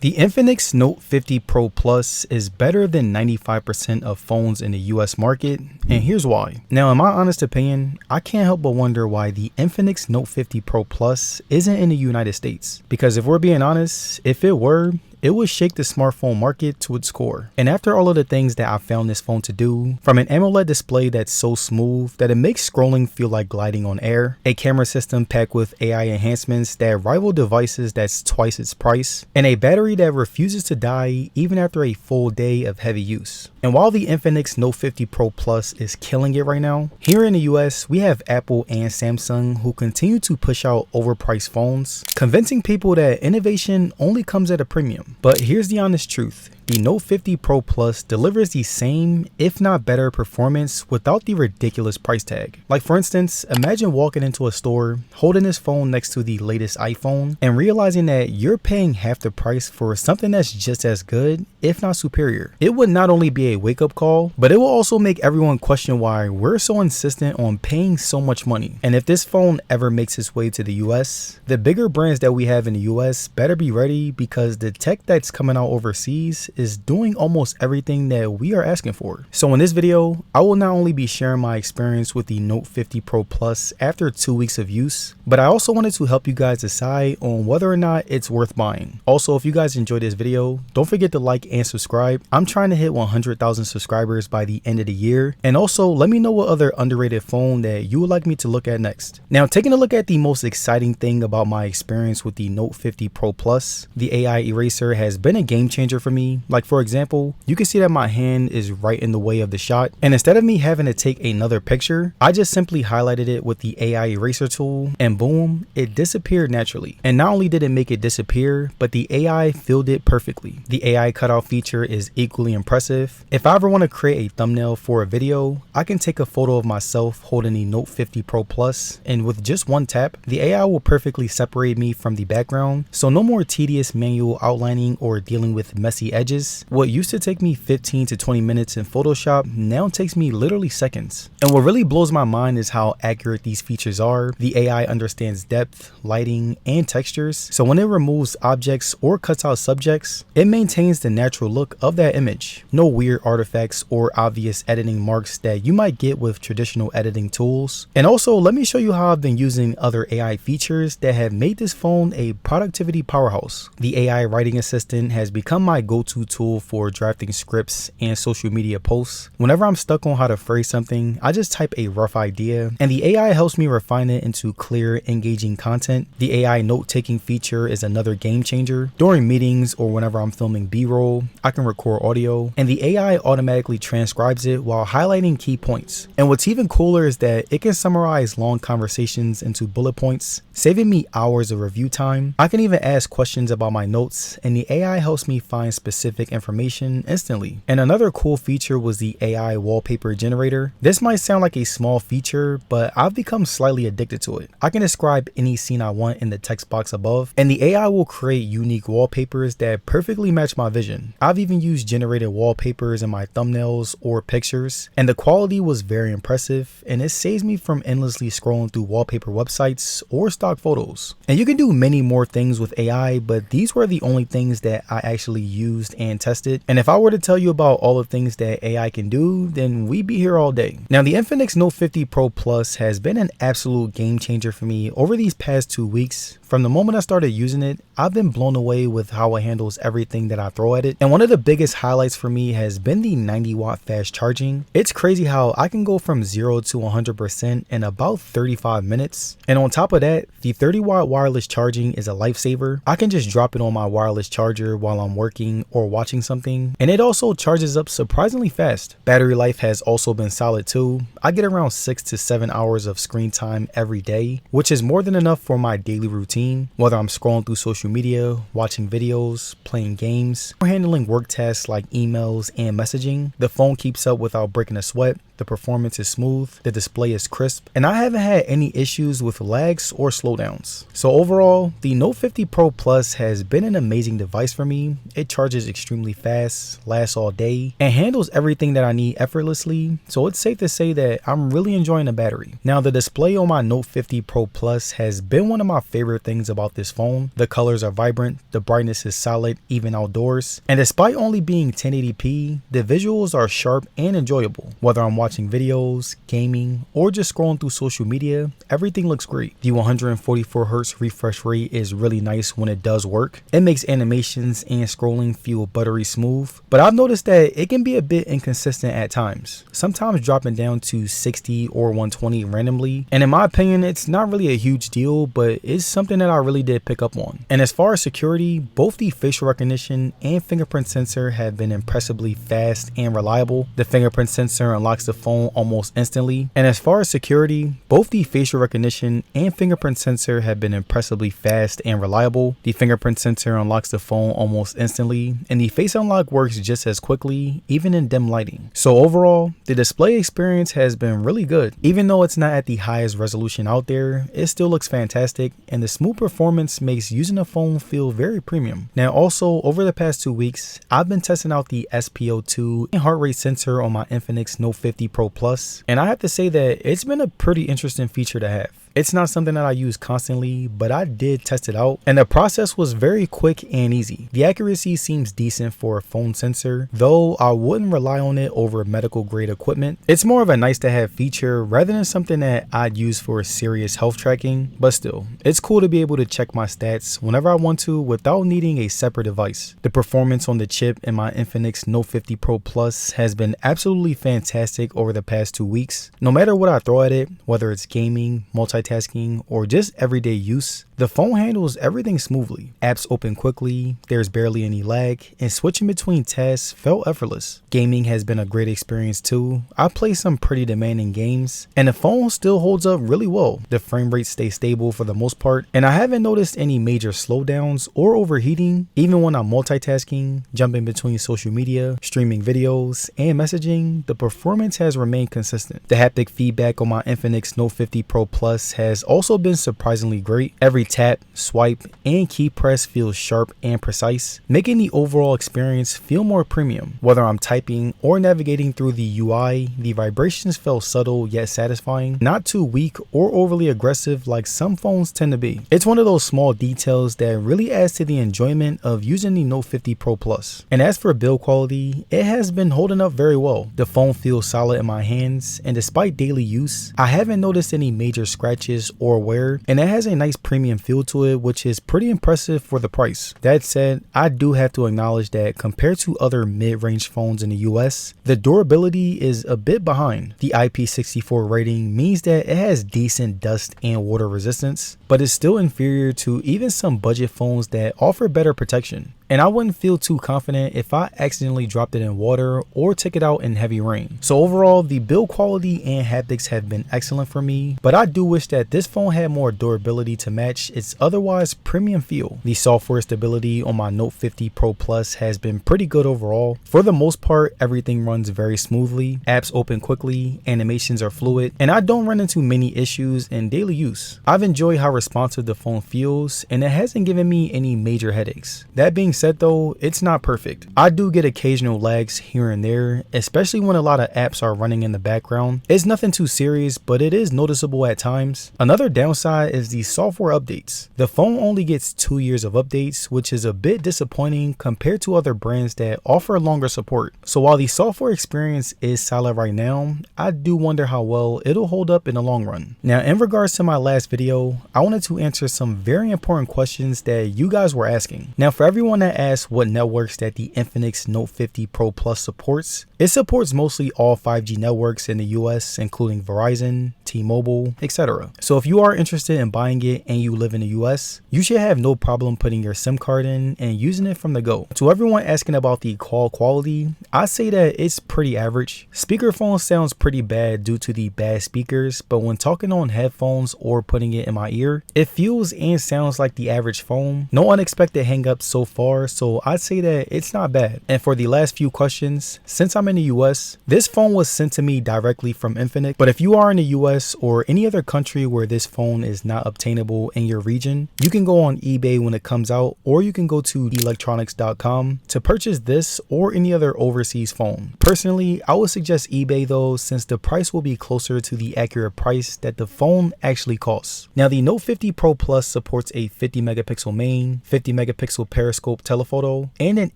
The Infinix Note 50 Pro Plus is better than 95% of phones in the US market, and here's why. Now, in my honest opinion, I can't help but wonder why the Infinix Note 50 Pro Plus isn't in the United States. Because if we're being honest, if it were, it would shake the smartphone market to its core. And after all of the things that I found this phone to do, from an AMOLED display that's so smooth that it makes scrolling feel like gliding on air, a camera system packed with AI enhancements that rival devices that's twice its price, and a battery that refuses to die even after a full day of heavy use. And while the Infinix Note 50 Pro Plus is killing it right now, here in the US, we have Apple and Samsung who continue to push out overpriced phones, convincing people that innovation only comes at a premium. But here's the honest truth. The Note 50 Pro Plus delivers the same, if not better, performance without the ridiculous price tag. Like for instance, imagine walking into a store, holding this phone next to the latest iPhone, and realizing that you're paying half the price for something that's just as good, if not superior. It would not only be a wake-up call, but it will also make everyone question why we're so insistent on paying so much money. And if this phone ever makes its way to the US, the bigger brands that we have in the US better be ready, because the tech that's coming out overseas is doing almost everything that we are asking for. So in this video, I will not only be sharing my experience with the Note 50 Pro Plus after 2 weeks of use, but I also wanted to help you guys decide on whether or not it's worth buying. Also, if you guys enjoyed this video, don't forget to like and subscribe. I'm trying to hit 100,000 subscribers by the end of the year. And also, let me know what other underrated phone that you would like me to look at next. Now, taking a look at the most exciting thing about my experience with the Note 50 Pro Plus, the AI eraser has been a game changer for me. Like for example, you can see that my hand is right in the way of the shot, and instead of me having to take another picture, I just simply highlighted it with the AI eraser tool, and boom, it disappeared naturally. And not only did it make it disappear, but the AI filled it perfectly. The AI cutout feature is equally impressive. If I ever want to create a thumbnail for a video, I can take a photo of myself holding the Note 50 Pro Plus, and with just one tap, the AI will perfectly separate me from the background, so no more tedious manual outlining or dealing with messy edges. What used to take me 15 to 20 minutes in Photoshop now takes me literally seconds. And what really blows my mind is how accurate these features are. The AI understands depth, lighting, and textures, so when it removes objects or cuts out subjects, it maintains the natural look of that image. No weird artifacts or obvious editing marks that you might get with traditional editing tools. And also, let me show you how I've been using other AI features that have made this phone a productivity powerhouse. The AI writing assistant has become my go-to tool for drafting scripts and social media posts. Whenever I'm stuck on how to phrase something, I just type a rough idea, and the AI helps me refine it into clear, engaging content. The AI note-taking feature is another game changer. During meetings or whenever I'm filming B-roll, I can record audio, and the AI automatically transcribes it while highlighting key points. And what's even cooler is that it can summarize long conversations into bullet points, saving me hours of review time. I can even ask questions about my notes, and the AI helps me find specific information instantly. And another cool feature was the AI wallpaper generator. This might sound like a small feature, but I've become slightly addicted to it. I can describe any scene I want in the text box above, and the AI will create unique wallpapers that perfectly match my vision. I've even used generated wallpapers in my thumbnails or pictures, and the quality was very impressive, and it saves me from endlessly scrolling through wallpaper websites or stock photos. And you can do many more things with AI, but these were the only things that I actually used and tested. And if I were to tell you about all the things that AI can do, then we'd be here all day. Now, the Infinix Note 50 Pro Plus has been an absolute game changer for me over these past 2 weeks. From the moment I started using it, I've been blown away with how it handles everything that I throw at it. And one of the biggest highlights for me has been the 90-watt fast charging. It's crazy how I can go from 0 to 100% in about 35 minutes. And on top of that, the 30-watt wireless charging is a lifesaver. I can just drop it on my wireless charger while I'm working or watching something, and it also charges up surprisingly fast. Battery life has also been solid too. I get around 6 to 7 hours of screen time every day, which is more than enough for my daily routine, whether I'm scrolling through social media, watching videos, playing games, or handling work tasks like emails and messaging. The phone keeps up without breaking a sweat. the performance is smooth, the display is crisp, and I haven't had any issues with lags or slowdowns. So overall, the Note 50 Pro Plus has been an amazing device for me. It charges extremely fast, lasts all day, and handles everything that I need effortlessly, so it's safe to say that I'm really enjoying the battery. Now, the display on my Note 50 Pro Plus has been one of my favorite things about this phone. The colors are vibrant, the brightness is solid even outdoors, and despite only being 1080p, the visuals are sharp and enjoyable. Whether I'm watching videos, gaming, or just scrolling through social media, everything looks great. The 144Hz refresh rate is really nice when it does work. It makes animations and scrolling feel buttery smooth, but I've noticed that it can be a bit inconsistent at times, sometimes dropping down to 60 or 120 randomly, and in my opinion it's not really a huge deal, but it's something that I really did pick up on. And as far as security, both the facial recognition and fingerprint sensor have been impressively fast and reliable. The fingerprint sensor unlocks the phone almost instantly, and as far as security, both the facial recognition and fingerprint sensor have been impressively fast and reliable. The fingerprint sensor unlocks the phone almost instantly, and the face unlock works just as quickly, even in dim lighting. So overall, the display experience has been really good. Even though it's not at the highest resolution out there, it still looks fantastic, and the smooth performance makes using the phone feel very premium. Now also, over the past 2 weeks, I've been testing out the SpO2 and heart rate sensor on my Infinix Note 50 Pro Plus, and I have to say that it's been a pretty interesting feature to have. It's not something that I use constantly, but I did test it out, and the process was very quick and easy. The accuracy seems decent for a phone sensor, though I wouldn't rely on it over medical grade equipment. It's more of a nice to have feature rather than something that I'd use for serious health tracking, but still, it's cool to be able to check my stats whenever I want to without needing a separate device. The performance on the chip in my Infinix Note 50 Pro Plus has been absolutely fantastic over the past 2 weeks. No matter what I throw at it, whether it's gaming, multitasking, or just everyday use, the phone handles everything smoothly. Apps open quickly, there's barely any lag, and switching between tasks felt effortless. Gaming has been a great experience too. I play some pretty demanding games, and the phone still holds up really well. The frame rate stays stable for the most part, and I haven't noticed any major slowdowns or overheating. Even when I'm multitasking, jumping between social media, streaming videos, and messaging, the performance has remained consistent. The haptic feedback on my Infinix Note 50 Pro Plus has also been surprisingly great. Every tap, swipe, and key press feels sharp and precise, making the overall experience feel more premium. Whether I'm typing or navigating through the UI, the vibrations felt subtle yet satisfying, not too weak or overly aggressive like some phones tend to be. It's one of those small details that really adds to the enjoyment of using the Note 50 Pro Plus. And as for build quality, it has been holding up very well. The phone feels solid in my hands, and despite daily use, I haven't noticed any major scratches or wear, and it has a nice premium feel to it, which is pretty impressive for the price. That said, I do have to acknowledge that compared to other mid-range phones in the US, the durability is a bit behind. The IP64 rating means that it has decent dust and water resistance, but is still inferior to even some budget phones that offer better protection. And I wouldn't feel too confident if I accidentally dropped it in water or took it out in heavy rain. So overall, the build quality and haptics have been excellent for me, but I do wish that this phone had more durability to match its otherwise premium feel. The software stability on my Note 50 Pro Plus has been pretty good overall. For the most part, everything runs very smoothly, apps open quickly, animations are fluid, and I don't run into many issues in daily use. I've enjoyed how responsive the phone feels, and it hasn't given me any major headaches. That being said though, it's not perfect. I do get occasional lags here and there, especially when a lot of apps are running in the background. It's nothing too serious, but it is noticeable at times. Another downside is the software updates. The phone only gets 2 years of updates, which is a bit disappointing compared to other brands that offer longer support. So while the software experience is solid right now, I do wonder how well it'll hold up in the long run. Now, in regards to my last video, I wanted to answer some very important questions that you guys were asking. Now, for everyone that asked what networks that the Infinix Note 50 Pro Plus supports, it supports mostly all 5G networks in the US, including Verizon, T-Mobile, etc. So if you are interested in buying it and you live in the US, you should have no problem putting your SIM card in and using it from the go. To everyone asking about the call quality, I say that it's pretty average. Speakerphone sounds pretty bad due to the bad speakers, but when talking on headphones or putting it in my ear, it feels and sounds like the average phone. No unexpected hangups so far, far, so I'd say that it's not bad. And for the last few questions, since I'm in the US, this phone was sent to me directly from Infinix, but if you are in the US or any other country where this phone is not obtainable in your region, you can go on eBay when it comes out, or you can go to electronics.com to purchase this or any other overseas phone. Personally, I would suggest eBay though, since the price will be closer to the accurate price that the phone actually costs. Now the Note 50 Pro Plus supports a 50 megapixel main, 50 megapixel periscope telephoto, and an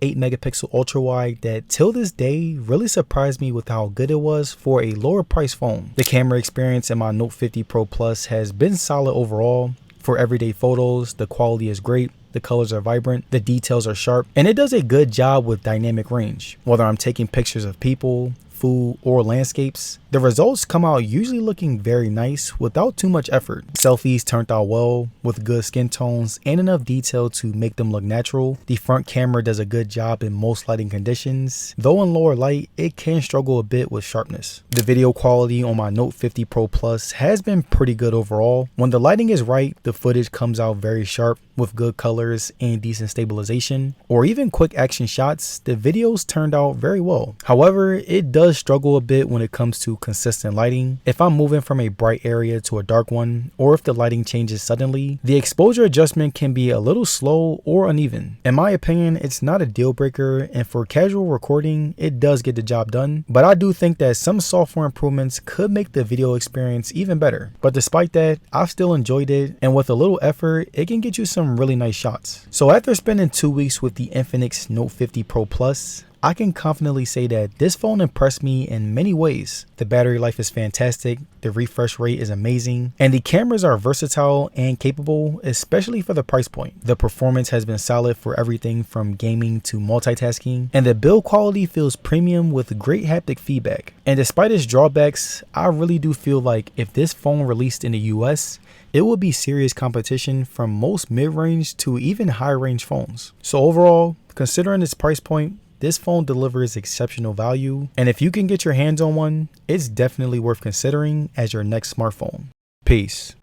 8 megapixel ultra wide that till this day really surprised me with how good it was for a lower price phone. The camera experience in my Note 50 Pro Plus has been solid overall. For everyday photos, the quality is great. The colors are vibrant, the details are sharp, and it does a good job with dynamic range. Whether I'm taking pictures of people, food, or landscapes, the results come out usually looking very nice without too much effort. Selfies turned out well with good skin tones and enough detail to make them look natural. The front camera does a good job in most lighting conditions, though in lower light it can struggle a bit with sharpness. The video quality on my Note 50 Pro Plus has been pretty good overall. When the lighting is right, the footage comes out very sharp with good colors and decent stabilization, or even quick action shots. The videos turned out very well. However, it does struggle a bit when it comes to consistent lighting. If I'm moving from a bright area to a dark one, or if the lighting changes suddenly, the exposure adjustment can be a little slow or uneven. In my opinion, it's not a deal breaker, and for casual recording, it does get the job done, but I do think that some software improvements could make the video experience even better. But despite that, I've still enjoyed it, and with a little effort, it can get you some really nice shots. So after spending 2 weeks with the Infinix Note 50 Pro Plus, I can confidently say that this phone impressed me in many ways. The battery life is fantastic, the refresh rate is amazing, and the cameras are versatile and capable, especially for the price point. The performance has been solid for everything from gaming to multitasking, and the build quality feels premium with great haptic feedback. And despite its drawbacks, I really do feel like if this phone released in the US, it would be serious competition from most mid-range to even high-range phones. So overall, considering its price point, this phone delivers exceptional value, and if you can get your hands on one, it's definitely worth considering as your next smartphone. Peace.